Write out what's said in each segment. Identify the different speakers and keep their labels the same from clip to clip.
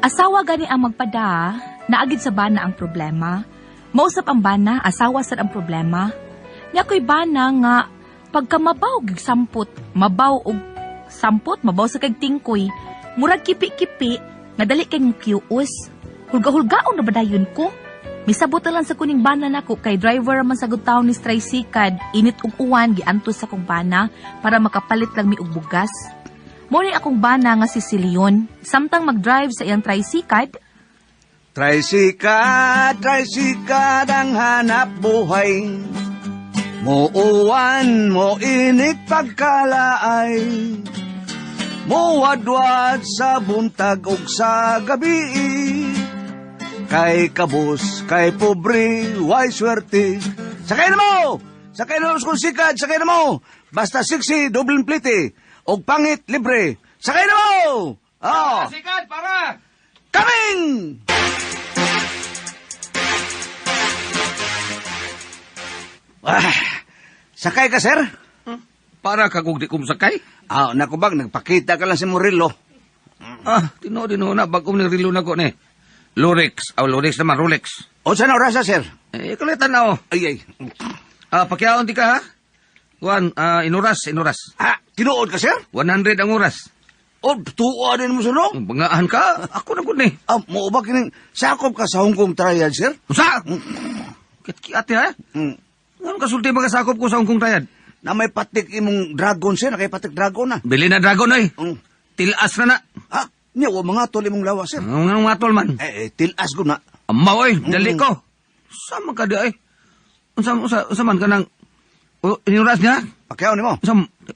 Speaker 1: Asawa gani ang magpada, naagid sa bana ang problema. Mausap ang bana, asawa sad ang problema. Nga ko'y bana nga, pagka mabaw gig sampot, mabaw og sampot, mabaw sa kag tingkoy, murag kipi-kipi, nga dali kay mukius. Hulga-hulgaon na badayon ko. Misabot lang sa kuning bana nako kay driver man sa gutaw ni tricycad, init ug uwan giantos sa kong bana para makapalit lang mi og bugas. Mo ni akong bana nga si Leon, samtang mag-drive sa iyang tricycad.
Speaker 2: Tricycad ang hanap buhay. Mo uwan, mo init pagkalaay. Mo wadwad sa buntag ug sa gabi. Kay kabus, kay pobre, way swerte. Sakay na mo! Sakay na mo sa sikad, sakay na mo! Basta siksi, dobleng plite. Og pangit, libre. Sakay na mo! Oh.
Speaker 3: Sikad, para!
Speaker 2: Coming! Sakay ka, sir?
Speaker 3: Para kagug di kumsakay?
Speaker 2: Nakubag, nagpakita ka lang si Murillo.
Speaker 3: Tino na, bagong ni rilo na ko ni. Lorex naman, Rolex.
Speaker 2: O saan oras, sir?
Speaker 3: Kulitan na,
Speaker 2: Ay.
Speaker 3: Pakyaon di ka, ha? Juan, inuras.
Speaker 2: Tinuod ka, sir?
Speaker 3: 100 ang oras.
Speaker 2: O, tuwa din mo sa no?
Speaker 3: Bangaan ka, ako na ko ni.
Speaker 2: Mo ba kining sakop ka sa Hong Kong trial, sir?
Speaker 3: Usa! Ate, ha? Anong kasulti makasakop ko sa Hong Kong Triad?
Speaker 2: Na may patik imong dragon, sir. Nakay dragon na.
Speaker 3: Bili na dragon, ay. Tilas na na.
Speaker 2: Niya, mga tol imong lawa, sir.
Speaker 3: Ang mga tol man.
Speaker 2: Tilas ko na.
Speaker 3: Amaw, ay. Dali ko. Sama ka di, ay. Unsa man ka ng... Inuras niya?
Speaker 2: Pakyaw ni mo?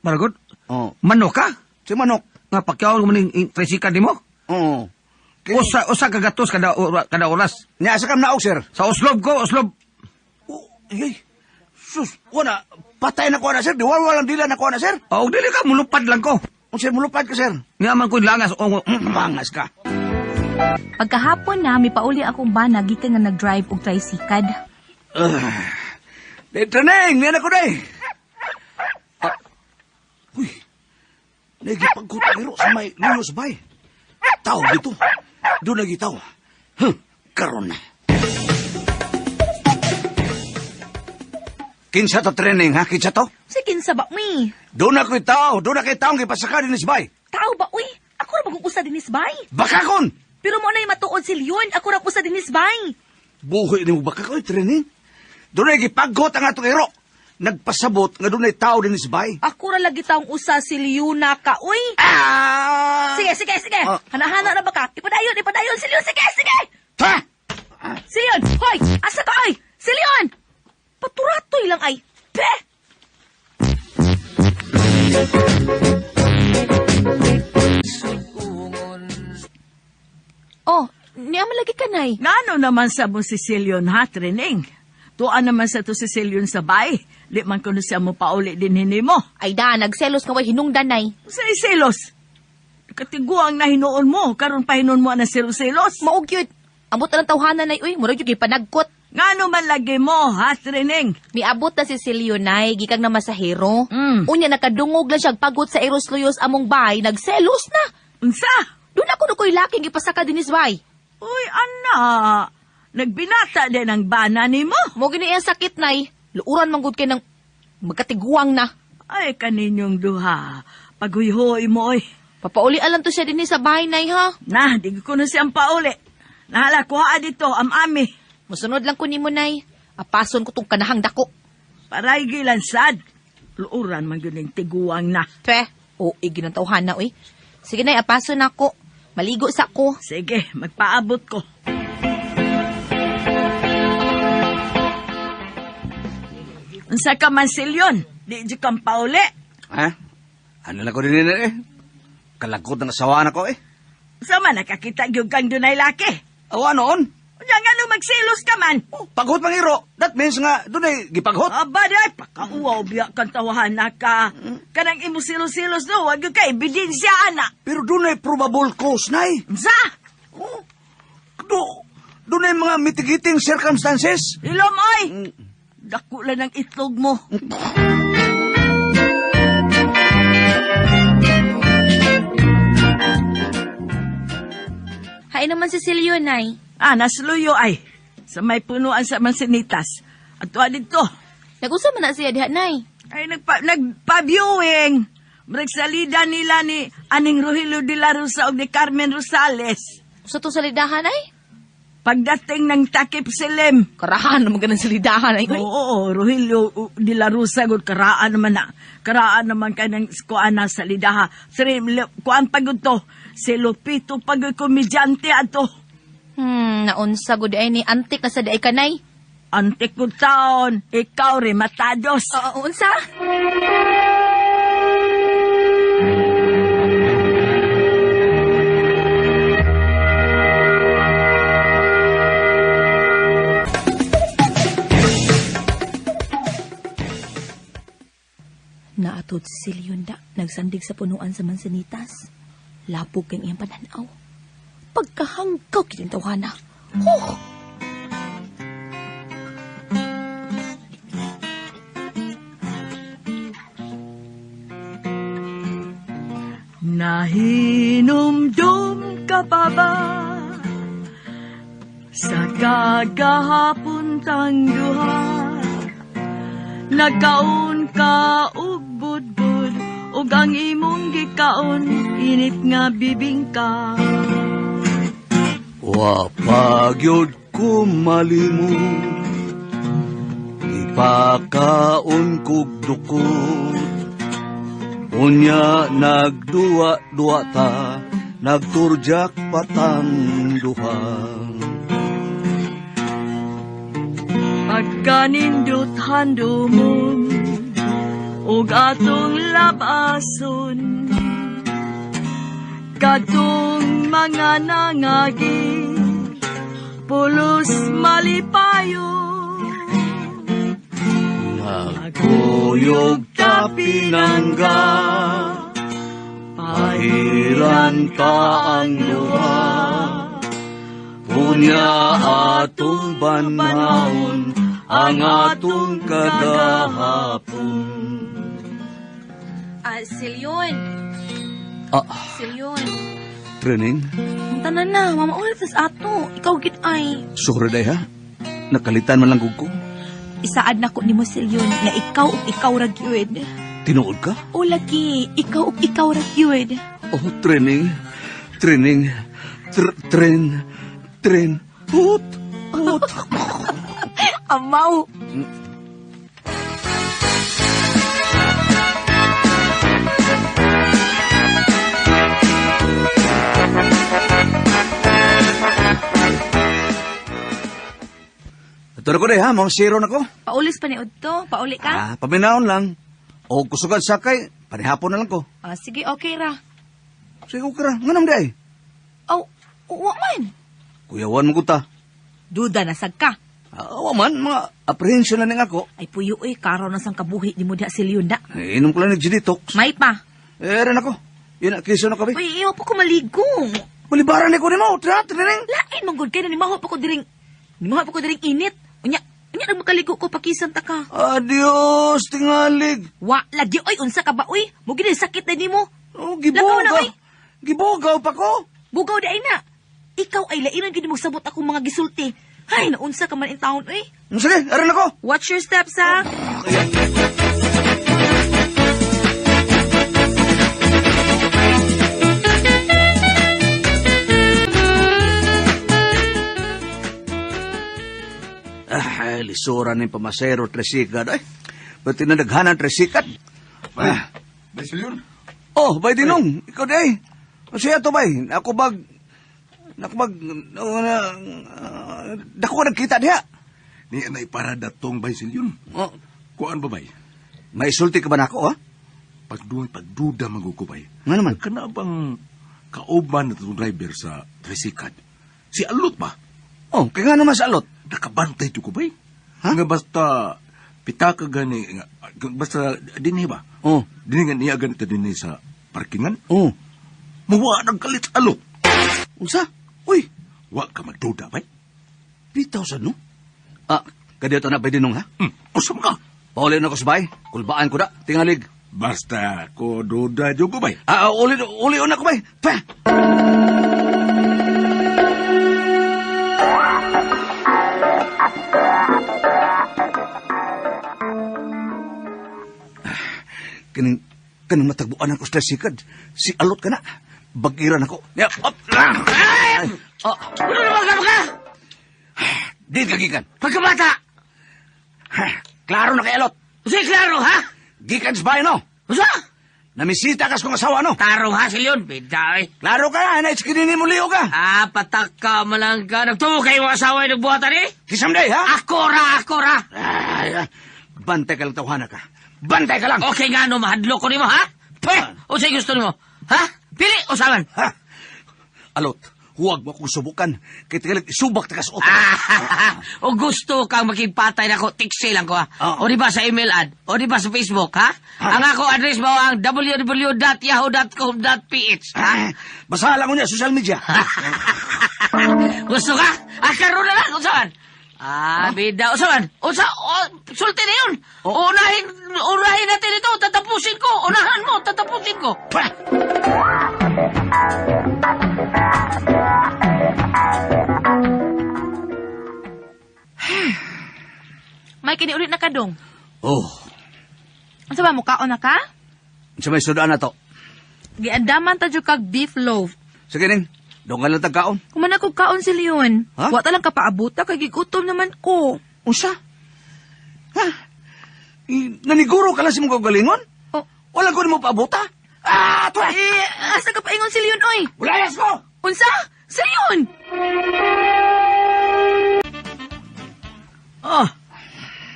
Speaker 3: Paragod?
Speaker 2: Oo.
Speaker 3: Manok ka?
Speaker 2: Si manok.
Speaker 3: Nga, pakyaw mo ng tresikan di mo?
Speaker 2: Oo.
Speaker 3: Usa kagatos kada oras.
Speaker 2: Niya, sa kam naog, sir.
Speaker 3: Sa Oslob ko, Oslob.
Speaker 2: Ay, sus, wala. Patay na ko na, sir. Di walang dila na ko na, sir.
Speaker 3: Dili ka, mulupad lang ko.
Speaker 2: Sir, mulupad ka, sir.
Speaker 3: Nga man ko langas.
Speaker 2: Mangas ka.
Speaker 1: Pagkahapon na, may pauli akong bana, gikan nga nag-drive og tricycad.
Speaker 2: Dito na, niyan ako na eh. Uy, nagipagkutangiro sa may lulus bay. Tao dito. Doon lagi tao. Karon na. Kinsa to training, ha? Kinsa to?
Speaker 1: Si kinsa ba, mi?
Speaker 2: Doon ako tao. Doon ako tao ang ipasaka din isbay.
Speaker 1: Tao ba, uy? Ako ra bagong usa dinis bay.
Speaker 2: Bakakon!
Speaker 1: Pero mo na matuod si Leon, ako ra usa dinis bay.
Speaker 2: Buhay ni mo bakakon, training? Doon ay gipagkot ang atong iro. Nagpasabot nga doon ay tao din isbay.
Speaker 1: Ako ra lagi taong usa si Leona ka, uy. Sige. Hanahana na ba ka? Ipadayon si Leon. Sige.
Speaker 2: Ha?
Speaker 1: Si Leon, hoy! Asa ka, oy? Si Leon! Paturatoy lang ay. Peh! Oh, niya malagi ka, nay.
Speaker 4: Ngano naman sa mo si Cecilion, ha, Trining? Tuan naman sa to si Cecilion sa bay. Di man kuno siya mo pauli din hini mo.
Speaker 1: Ay da, nagselos nga way hinungdan, nay.
Speaker 4: Sa isilos. Katiguang na hinuon mo, karon pa hinuon mo na silos.
Speaker 1: Maugyod. Ambot na ng tawhanan, nay, uy. Murag yung ipanagkot.
Speaker 4: Ngano man lagi mo, ha, Trining?
Speaker 1: Miabot na si Leon, nay. Gikang na masahero.
Speaker 4: Mm.
Speaker 1: Unya, nakadungog lang siya pagod sa Eros Luyos among bay. Nagselos na.
Speaker 4: Unsa?
Speaker 1: Doon ako na ko'y laking ipasaka dinis bay.
Speaker 4: Uy, ana. Nagbinata din ang bana ni mo.
Speaker 1: Mo gini ang sakit, nay. Luuran manggod kay ng magkatiguang na.
Speaker 4: Ay, kaninyong duha. Paghuyhoy mo, oy.
Speaker 1: Papauli alam to siya din sa bahay, nay, ha?
Speaker 4: Na, di ko na siyang pauli. Nahala ko ha dito, ami.
Speaker 1: Musunod lang ko ni mo, nay. Apason ko tong kanahang dako.
Speaker 4: Paray gilansad. Luuran man yun yung tiguang na.
Speaker 1: Pe, ginantawhan na, uy. Sige, nay, apason ako. Maligo sa ko.
Speaker 4: Sige, magpaabot ko. Unsa ka man silyon? Di di kang pauli.
Speaker 2: Ha? Ano lang ko din eh? Kalagkot ng asawa na ko eh.
Speaker 4: Sa man nakakita gyud kang dunay laki.
Speaker 2: Awa noon.
Speaker 4: Unya nga nung magsilos ka man.
Speaker 2: Paghot mangiro. That means nga, doon ay gipaghot.
Speaker 4: Aba day, pakauwaw biya kang tawahan na ka. Kanang imo silos-silos no, wag ka ebidensya ana.
Speaker 2: Pero doon ay probable cause, nay.
Speaker 4: Unsa?
Speaker 2: Doon ay mga mitigating circumstances.
Speaker 4: Ilom oy. Dako lang ang itlog mo.
Speaker 1: Hay naman si Silyo, Nay.
Speaker 4: Nasluyo ay. Sa may punuan sa Mansinitas. At tuwa dito.
Speaker 1: Nag-usap man na siya diha, Nay.
Speaker 4: Ay, nagpa-viewing. Magsalida nila ni Aning Rogelio de la Rosa o ni Carmen Rosales.
Speaker 1: Sa to salidahan, ay?
Speaker 4: Pagdating ng takip silim.
Speaker 1: Karahan naman ganang salidahan, ay.
Speaker 4: Oo, Rogelio de la Rosa, good, karaan naman na. Karaan naman ka ng kuan na salidaha. Sari, kuan pagod to. Si Lupito pagod komedyante ato.
Speaker 1: Naunsa gud ay ni antik na sa daay kanay.
Speaker 4: Antik ko taon, ikaw rin matados.
Speaker 1: Oo, unsa? Naatod si Silyonda, nagsandig sa punuan sa Mansanitas. Lapog kang iyang pananaw. Pagkahanggaw kining tawhana. Oh!
Speaker 4: Nahinumdum ka pa ba sa kagahapon tang duha? Nagkaon ka og budbud ug ang imong gikaon init nga bibingka.
Speaker 2: Wa pagyod ko malimot, ipakaon kog dukot. Unya nagduwa-duwa ta, nagturjak patang duha.
Speaker 4: Pagkanindot handumon ug atong labason, katong mga nangagi pulos malipayo.
Speaker 2: Nagkuyog ta pinangga, pahiran ta ang luha. Unya atong banahon ang atong kadahapon.
Speaker 1: Silyon. Silyon.
Speaker 2: Training?
Speaker 1: Ang tanan na, mama ulit sa ato. Ikaw gid ay.
Speaker 2: Sorry day ha, nakalitan man lang gug ko.
Speaker 1: Isaad na ko ni mo, Silyon, na ikaw ug ikaw ra gyud.
Speaker 2: Tinuod ka?
Speaker 1: O lagi, ikaw ug ikaw ra gyud.
Speaker 2: Oh, training. Hut.
Speaker 1: Amaw.
Speaker 2: Ito na ko day ha, mga zero na ko.
Speaker 1: Paulis pa ni Udto. Pauli ka?
Speaker 2: Paminaon lang. O kusugan sakay, panihapon na lang ko.
Speaker 1: Sige, okay ra.
Speaker 2: Sige ko kira, nganam day.
Speaker 1: Oh, uwa man.
Speaker 2: Kuyawan mo ko ta.
Speaker 1: Duda na sag ka.
Speaker 2: Awa man, mga apprehension na ning ako.
Speaker 1: Ay puyo karo na sang kabuhi di mo diha Silyon da.
Speaker 2: Inom ko lang nag-detox.
Speaker 1: May pa.
Speaker 2: Ren ako. Yun na, kiso na kami.
Speaker 1: Uy, iyo pa ko maligo.
Speaker 2: Malibaran ni ko ni mo, training.
Speaker 1: Lain mong good kay na ni maho pa ko diring. Ni maho pa ko diring init. Unya nagmakaligo ko pakisan ta ka.
Speaker 2: Adios, tingalig.
Speaker 1: Wa lagi oy unsa ka ba oy? Mo gid sakit na nimo.
Speaker 2: Oh,
Speaker 1: Lakaw na,
Speaker 2: gibugaw.
Speaker 1: oy.
Speaker 2: Gibugaw pa ko.
Speaker 1: Bugaw di ay na. Ikaw ay lainan gid mo sabot akong mga gisulti. Hay, naunsa ka man in town oy.
Speaker 2: Sige, aran ako.
Speaker 1: Watch your steps ha.
Speaker 2: Lisura ni pamasero tresikad. Ay, ba't tinadaghanan tresikad?
Speaker 5: Bay Silyon.
Speaker 2: Oh, bay dinong. Ikaw day. O siya to bay. Nakubag, dako nagkita diha.
Speaker 5: Ni anay para datong Bay Silyon.
Speaker 2: Oh,
Speaker 5: Kuan ba bay?
Speaker 2: may sulti ka ba nako, ha?
Speaker 5: Pagduda magukubay.
Speaker 2: Nga naman.
Speaker 5: Kana bang kauban na itong driver sa tricycad? Si Alot ba?
Speaker 2: Oh, kaya nga naman sa alot.
Speaker 5: Nakabantay ito ko bay.
Speaker 2: Ha?
Speaker 5: Nga basta pitaka gani, basta dinhi ba?
Speaker 2: Oh,
Speaker 5: Dinhi nga niya ganito dinhi sa parkingan.
Speaker 2: oh.
Speaker 5: Mawa ng kalit sa Alot.
Speaker 2: Unsa? Uy,
Speaker 5: Wa ka magduda bay.
Speaker 2: 3,000 no? Kadito na bay dinong, ha?
Speaker 5: Usam ka.
Speaker 2: Pauli na ko sa bay. Kulbaan ko da. Tingalig.
Speaker 5: Basta ko duda dyan ko bay.
Speaker 2: Uli na ko bay. Pa! kanang matagbuan ako sa sikad. Si Alot ka na. Bagiran ako. Ya, op. Oh,
Speaker 3: Ano naman ka?
Speaker 2: di kagikan.
Speaker 3: Pagkabata!
Speaker 2: Klaro na kay Alot.
Speaker 3: Usa klaro, ha?
Speaker 2: Gikan sa bayan, no?
Speaker 3: Usa?
Speaker 2: Namisita kas kong asawa, no?
Speaker 3: Tarong hasil yun, bida eh.
Speaker 2: Klaro ka na, kinini mo liyo ka.
Speaker 3: Patak ka malang ka. Nagtumo kayo mga asawa yung nagbuhatan eh?
Speaker 2: Kisamday, ha?
Speaker 3: Ako ra!
Speaker 2: Ay, bantay ka lang tawhana ka. Bantay ka lang.
Speaker 3: Okay nga no, mahadlo ko ni mo, ha? Usa gusto ni mo? Ha? Pili, usaman.
Speaker 2: Ha? Alot, huwag mo akong subukan. Kaya tigalag isubak takas oto.
Speaker 3: O gusto kang makipatay na ko, tiksi lang ko, ha? O
Speaker 2: Oo.
Speaker 3: di ba sa email ad? O di ba sa Facebook, ha? Ang ako address mo ang www.yahoo.com.ph, ha?
Speaker 2: Basta lang ko niya, social media.
Speaker 3: Gusto ka? Karoon na lang, usaman. Bida, usaman. Sulti na yun. Unahin natin ito, tatapusin ko. Unahan mo, tatapusin ko.
Speaker 2: Pah!
Speaker 1: May kiniulit na ka, Dong.
Speaker 2: Oh,
Speaker 1: Asa ba, mukaon na ka?
Speaker 2: sa may sudaan na to.
Speaker 1: Giandaman ta jud kag beef loaf.
Speaker 2: Sige ning, doon ka lang tagkaon.
Speaker 1: Kumana kog kaon si Leon.
Speaker 2: Ha?
Speaker 1: Wa ta lang kapaabuta kay gigutom naman ko.
Speaker 2: Unsa? Ha? Naniguro ka lang si mong kagalingon?
Speaker 1: Oh,
Speaker 2: Wala ko ni mo paabuta? To!
Speaker 1: asa ka paingon si Leon oy?
Speaker 2: Ulayas ko!
Speaker 1: Unsa? Si Leon.
Speaker 4: Oh,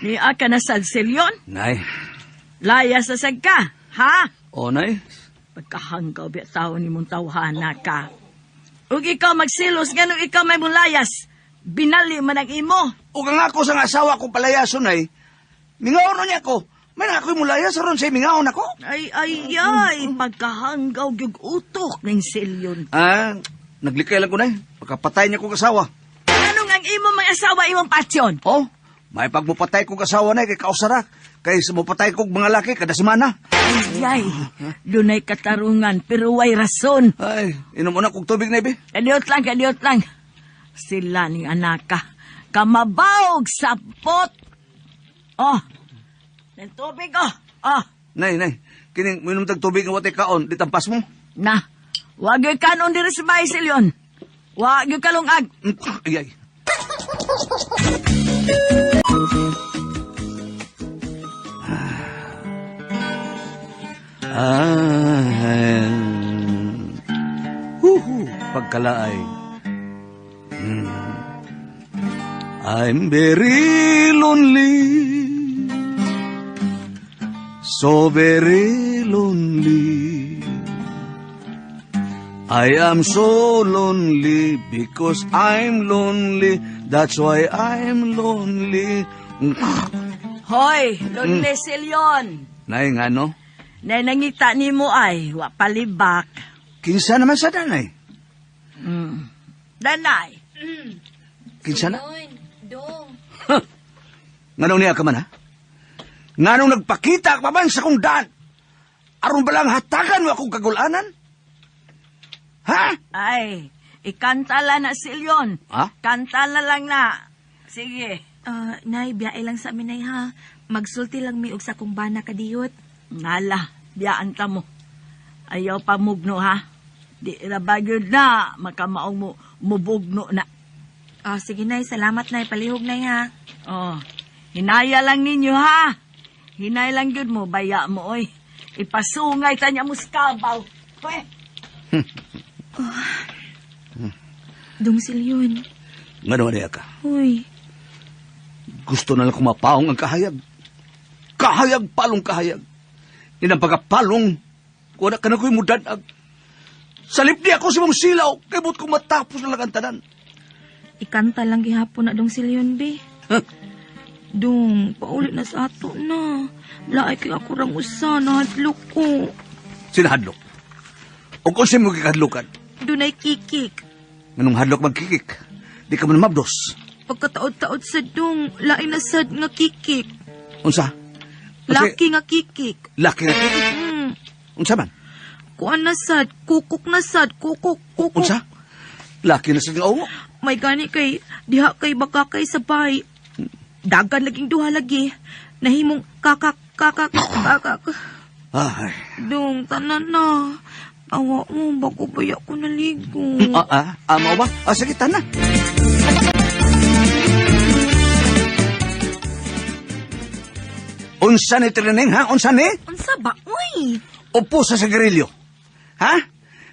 Speaker 4: niya ka na sa silyon?
Speaker 2: Nay,
Speaker 4: Layas na sad ka, ha?
Speaker 2: o nay,
Speaker 4: Pagkahanggaw biya tao ni mong tawhana ka. Ug ikaw magsilos, ganun ikaw may mong layas. Binali man ang imo.
Speaker 2: o kang ako sa nga asawa kong palayason ay, mingaon niya ko. May na ako'y mulayas ron siya, mingaon ako.
Speaker 4: Ay, pagkahanggaw yung utok ng silyon.
Speaker 2: Naglikay lang ko nay, pagkapatay niya kong asawa.
Speaker 4: Anong ang imo mga asawa imong pasyon?
Speaker 2: Oh, may pagmupatay kong asawa na, kay kausarak. Kay sa mupatay kong mga laki, kada semana.
Speaker 4: Ay, dunay katarungan, pero way rason.
Speaker 2: Ay, inom mo na kong tubig na, ibe.
Speaker 4: Kadiot lang. Sila ning anak ka. Kamabawog sa pot. Oh, ng tubig, oh. Oh,
Speaker 2: Nay, kining minom tag tubig nga watay kaon, di tampas mo.
Speaker 4: na. Wag yung kanon diri sa bahay silyon. Wag yung kalungag.
Speaker 2: Ay. Pagkalaay. I'm very lonely. So very lonely. I am so lonely because I'm lonely. That's why I'm lonely.
Speaker 4: Hoy, lonely silyon.
Speaker 2: Nay nga no?
Speaker 4: Na nangita ni mo ay, wa palibak.
Speaker 2: Kinsa naman sa danay?
Speaker 4: Danay.
Speaker 2: Kinsa na?
Speaker 1: Dong.
Speaker 2: Nganong niya ka man ha? Nganong nagpakita ka pa man sa kong daan? Aron ba lang hatagan mo akong kagulanan? Ha?
Speaker 4: Ay, ikantala na silyon.
Speaker 2: Ha?
Speaker 4: Kantala lang na. Sige.
Speaker 1: Nay, biyae lang sa amin, nay, ha? Magsulti lang mi og sa kong bana kadiyot.
Speaker 4: Nala, biyaan ta mo. Ayaw pa mugno ha. Di rabagyod na, makamaong mo mubugno na.
Speaker 1: Sige, nay. Salamat, nay. Palihog, nay, ha?
Speaker 4: Oh, hinaya lang ninyo ha. Hinay lang yun mo, baya mo oy. Ipasungay ta niya muskabaw. Hoy.
Speaker 1: Dong si Leon.
Speaker 2: Nganong niya ka?
Speaker 1: Uy.
Speaker 2: Gusto na lang kumapaong ang kahayag. Kahayag, palong kahayag. Inang pagkapalong, wala ka na ko'y mudanag. Salip di ako si mong silaw, kay buot kong matapos na lang ang tanan.
Speaker 1: Ikanta lang gihapon na dong si Leon, be. Dong, paulit na sa ato na. Laay kay ako rang usa na hadlok ko.
Speaker 2: Sinahadlok. O kung siya mo kikadlukan,
Speaker 1: Dunay kikik.
Speaker 2: nganong hadlok magkikik, di ka man mabdos.
Speaker 1: Pagkataod-taod sa dong, laay na sad nga kikik.
Speaker 2: Unsa?
Speaker 1: Laki nga kikik.
Speaker 2: Laki nga kikik. Unsa man?
Speaker 1: Kuan na sad, kukuk na sad, kukuk.
Speaker 2: Unsa? Laki na sa nga ungo.
Speaker 1: May gani kay, diha kay baka kay sabay. Dagan laging duha lagi. Nahimong kakak.
Speaker 2: Ay.
Speaker 1: Dong, tanan na. Awa mo, bako baya ko naligo.
Speaker 2: Mo ba? Sige, tana. Unsa ni Trining, ha? Unsa ni?
Speaker 1: Unsa ba, uy?
Speaker 2: Upo sa sigarilyo. Ha?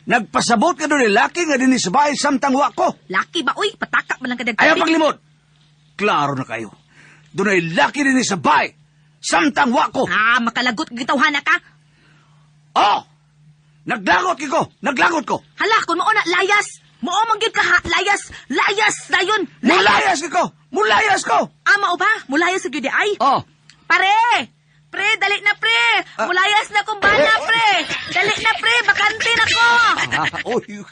Speaker 2: Nagpasabot ka doon ni laki nga din sa bahay samtang wa ko.
Speaker 1: Laki ba, uy? Patakak man lang kadag
Speaker 2: Ayaw paglimot. Klaro na kayo. Doon ay laki din sa bahay samtang wa ko.
Speaker 1: Makalagot gitawhana ka.
Speaker 2: Oh! Naglagot ko! Naglagot ko!
Speaker 1: Hala, kung mauna, layas. Maomang gyud ka ha, layas. Layas na yun.
Speaker 2: Mulayas ko! Mulayas ko!
Speaker 1: Ama o ba? Mulayas sa gyud ay.
Speaker 2: Oh!
Speaker 1: Pare! Pre, dali na pre! Mulayas na kong bana, pre! Dali na pre, bakante na ko!
Speaker 2: Uy,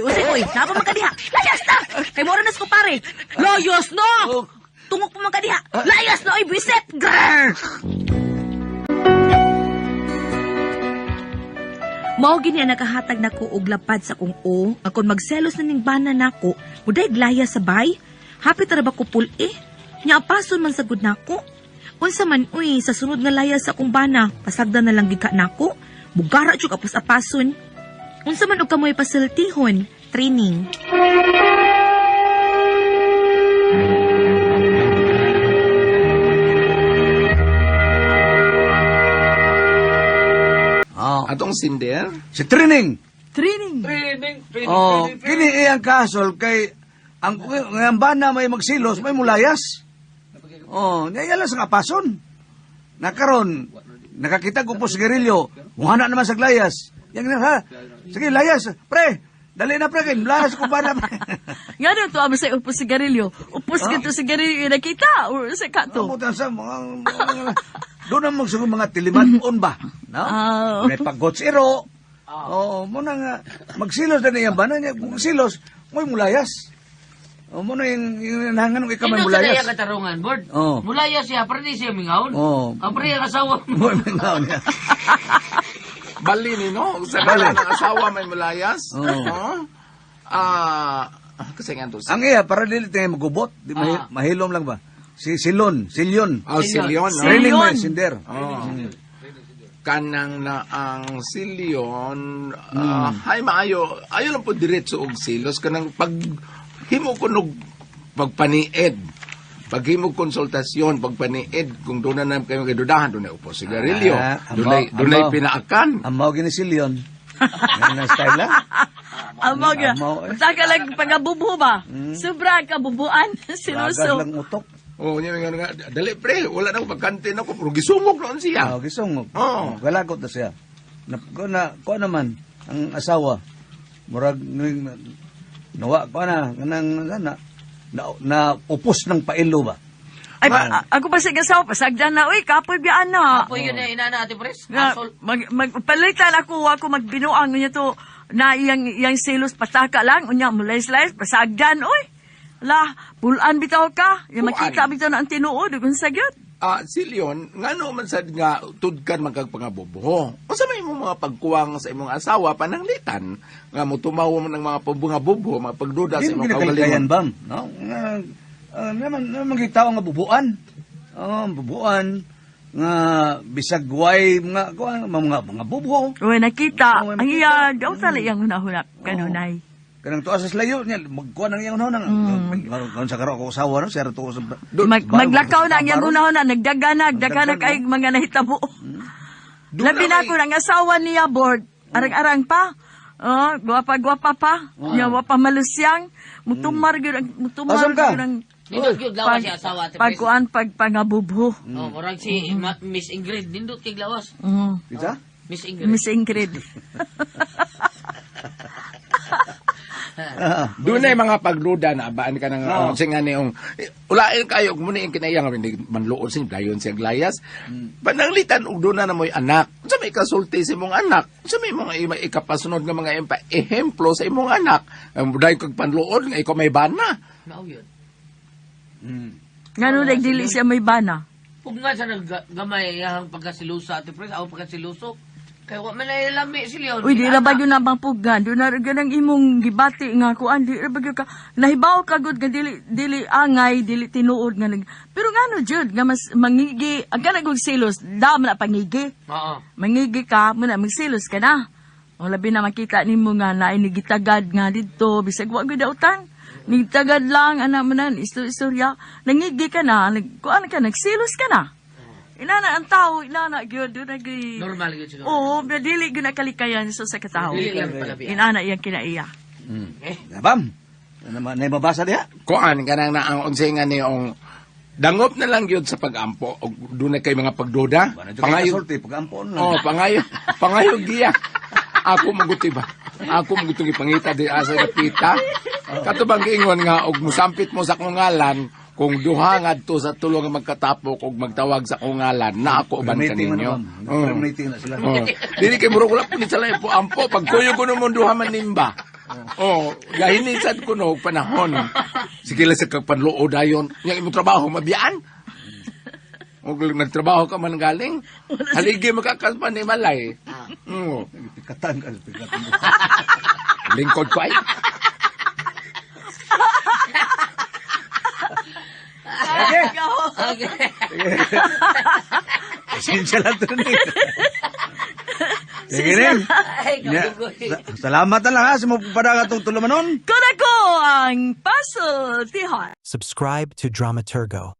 Speaker 1: Uy, napa magkadiha? Layas na! Kay mora na ko pare! Layas na! Tungok pa magkadiha! Layas na, oy, bisit! Grrr! Mao gini ang nakahatag nako og lapad sa kung o, akon magselos na ning bana nako, muday layas sa bay. Hapit ra ba ko pul-e? Nya pason man sagud nako. Unsa man uy, sa sunod nga layas sa akong bana, pasagda na lang gid ka nako. Bugara jud apos apason. Unsa man og kamoy pasiltihon, training.
Speaker 5: Atong sinder?
Speaker 2: Si Trining!
Speaker 4: Training.
Speaker 2: Oh, kini iyang kasol kay ang bana may magsilos, may mulayas. Oh, niya lang sa kapason. Nakaron, nakakita ko po sigarilyo, muhana naman sa layas. Yang ha, sige layas, pre, dali na pre, layas ko bana.
Speaker 4: Nga doon to, amo sa upos sigarilyo. Upos ka to sigarilyo, nakita, o sa kato.
Speaker 2: Kamutan sa doon ang mga tiliman ba? No? May pagotsiro. Oo, muna nga, magsilos na niya ba? Magsilos, may mulayas. O, muna yung nahangan ng ikamay
Speaker 3: Ino sa daya
Speaker 2: mulayas.
Speaker 3: katarungan, Bord.
Speaker 2: Oo.
Speaker 3: Mulayas siya, pero di siya mingawon.
Speaker 2: Oo.
Speaker 3: Ang pre ang asawa mo.
Speaker 2: May mangaon niya.
Speaker 5: Bali ni, no? Sa
Speaker 2: Bali.
Speaker 5: bali ng asawa may mulayas.
Speaker 2: Oo.
Speaker 5: Kasi nga to.
Speaker 2: Ang iya, para dili tayo magubot. Di, mahilom lang ba? Silyon.
Speaker 5: Silyon, no?
Speaker 2: Training mo yung sinder.
Speaker 5: Kanang na ang silyon, ay maayo, ayo lang po diretso og silos, kanang paghimo ko nog pagpaniid, paghimo konsultasyon, pagpaniid, kung doon na kayo kadudahan, doon na upo sigarilyo, doon na pinaakan.
Speaker 2: Amaw gini silyon. Yan ang style lang.
Speaker 4: Amo ga. Saka lang pagabubo ba? Sobra ka bubuan.
Speaker 2: Ragas
Speaker 4: Sinuso.
Speaker 2: lang utok.
Speaker 5: Oh, nga dali pre, wala na pagkante na ko, pero gisungog noon siya.
Speaker 2: Gisungog.
Speaker 5: Oo.
Speaker 2: Galagot na siya. Ko naman, ang asawa, murag, nawa ko na, na upos ng pailo ba?
Speaker 4: Ay, ako pa sa gasaw, pasagdan na, uy, kapoy biyaan na.
Speaker 3: Apo yun na inana ate Pres.
Speaker 4: Nga,
Speaker 3: Asol.
Speaker 4: magpalitan ako magbinuang niya to, na iyang silos pataka lang, unya mulay-slice, pasagdan, uy. La, bulan bitaw ka. Yung makita bitaw na ang tinuod, kung sagyot.
Speaker 5: Silyon, nga naman sad nga tudkan magkagpangabubuho. O sa may mo mga pagkuwang sa imong asawa, pananglitan, nga mo tumawo ng mga pabungabubuho, mga pagduda sa
Speaker 2: Hindi mo
Speaker 5: imong
Speaker 2: kinakaligayan,
Speaker 5: kaugalingon.
Speaker 2: bam. No? Naman kita nga bubuan. Bubuan. Nga bisagway, mga bubuho.
Speaker 4: Uy, nakita.
Speaker 2: Oh,
Speaker 4: Ang iya, daw tala iyang hunahunap, kanunay.
Speaker 2: Kanang tuwa sa slayo niya, magkuha ng iyang unang. Kung sa karo ako usawa, no? Siya to sa...
Speaker 4: Maglakaw na ang iyang hunahunap, nagdaganag ay mga nahitabo. Labi na ako ng asawa niya, Board. Arang-arang pa. Gwapa-gwapa pa. Yawa pa malusyang. Mutumar
Speaker 2: Asam ka?
Speaker 4: ang
Speaker 3: Nindot yung lawas siya asawa ate Pres.
Speaker 4: pagkuan, pagpangabubho.
Speaker 3: Oh, murag si Miss Ingrid. Nindot kay lawas.
Speaker 2: Kita?
Speaker 3: Miss Ingrid.
Speaker 4: Miss Ingrid.
Speaker 5: Doon na yung mga pagduda na abaan ka ng singa niyong ulain kayo kung muna yung kinayang manluon sin dayon siyang layas. Pananglitan og doon na mo'y anak. Sa may kasulti sa imong anak. Sa may mga ikapasunod nga mga ehemplo sa imong anak. Dahil kag panluon nga ikaw may bana.
Speaker 3: Nao yun.
Speaker 4: Ngano nagdili siya may bana?
Speaker 3: Huwag nga sa naggamay ang pagkasilusa ate Pres. Ako pagkasiluso. Kaya wa man na lami si Leon.
Speaker 4: Uy, di na ba yun nabang pugan? Doon na rin ganang imong gibati nga kuan. Di na ba yun ka, nahibaw ka good nga dili angay, dili tinuod nga nag... Pero nga no, Jud, nga mas mangigi, ang ka nagsilos, dam na pangigi.
Speaker 3: Oo.
Speaker 4: Mangigi ka, muna magsilos ka na. O labi na makita ni mo nga na inigitagad nga dito, bisag wag gudautan. Nigtagad lang, anak mo na, istorya. Nangigi ka na, kuan ka, nagsilos ka na. Inana ang tao, inana gyud do nagi.
Speaker 3: Normal yun siguro.
Speaker 4: Oo, dili gyud nakalikayan sa katao.
Speaker 3: Dili lang pala biya.
Speaker 4: Inana iyang kinaiya.
Speaker 2: Bam, na mabasa diha.
Speaker 5: Kuan kanang na ang unsingan niyong dangop na lang yun sa pagampo o doon na kay mga pagduda.
Speaker 2: Pangayo. Pag-ampon lang.
Speaker 5: Oh, pangayo giya. Ako maguti ba? Ako maguti pangita di asa kapita. Katubang giingon nga og musampit mo sa kungalan kung duha ngadto sa tulo nga magkatapok og magtawag sa kungalan na ako uban kaninyo.
Speaker 2: Permitting na sila.
Speaker 5: Oh. Dili kay murag wala po ni sala po ampo pagkuyo ko mo duha man nimba. Oh, gahin sad ko no panahon. Sige lang sa kagpanluod dayon. Yang imong trabaho mabiyaan. O kung nagtrabaho ka man galing, haligi makakalpan ni Malay. Oo.
Speaker 2: Pikatan ka. Pikatan.
Speaker 5: Lingkod ko ay.
Speaker 2: Okay.
Speaker 3: Okay.
Speaker 2: Pasensya lang ito rin. Sige rin.
Speaker 3: Ay, kabugoy.
Speaker 2: Salamat na lang ha sa mga padagat itong tulumanon.
Speaker 4: Kuna ko ang puzzle tihon.
Speaker 6: Subscribe to Dramaturgo.